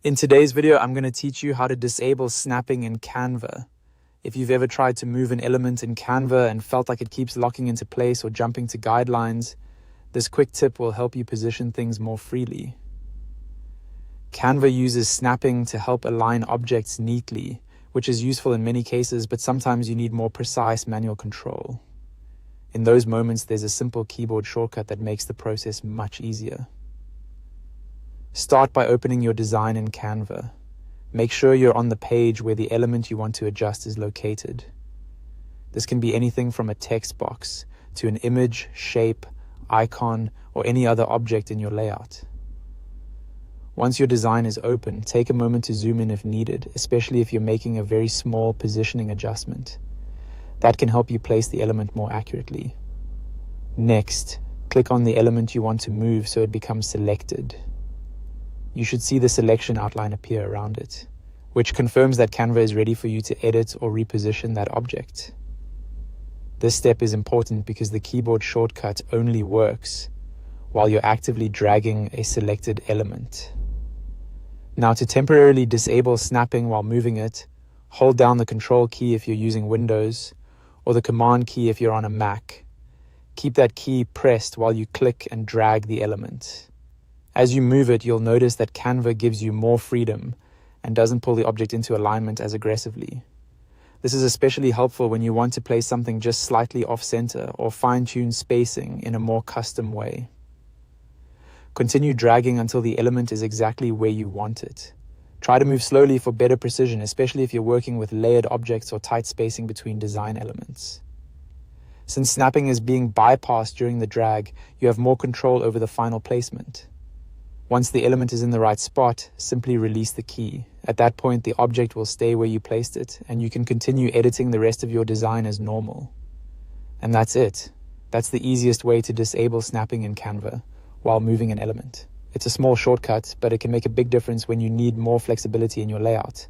In today's video, I'm going to teach you how to disable snapping in Canva. If you've ever tried to move an element in Canva and felt like it keeps locking into place or jumping to guidelines, this quick tip will help you position things more freely. Canva uses snapping to help align objects neatly, which is useful in many cases, but sometimes you need more precise manual control. In those moments, there's a simple keyboard shortcut that makes the process much easier. Start by opening your design in Canva. Make sure you're on the page where the element you want to adjust is located. This can be anything from a text box to an image, shape, icon, or any other object in your layout. Once your design is open, take a moment to zoom in if needed, especially if you're making a very small positioning adjustment. That can help you place the element more accurately. Next, click on the element you want to move so it becomes selected. You should see the selection outline appear around it, which confirms that Canva is ready for you to edit or reposition that object. This step is important because the keyboard shortcut only works while you're actively dragging a selected element. Now, to temporarily disable snapping while moving it, hold down the Control key if you're using Windows, or the Command key if you're on a Mac. Keep that key pressed while you click and drag the element. As you move it, you'll notice that Canva gives you more freedom and doesn't pull the object into alignment as aggressively. This is especially helpful when you want to place something just slightly off-center or fine-tune spacing in a more custom way. Continue dragging until the element is exactly where you want it. Try to move slowly for better precision, especially if you're working with layered objects or tight spacing between design elements. Since snapping is being bypassed during the drag, you have more control over the final placement. Once the element is in the right spot, simply release the key. At that point, the object will stay where you placed it, and you can continue editing the rest of your design as normal. And that's it. That's the easiest way to disable snapping in Canva while moving an element. It's a small shortcut, but it can make a big difference when you need more flexibility in your layout.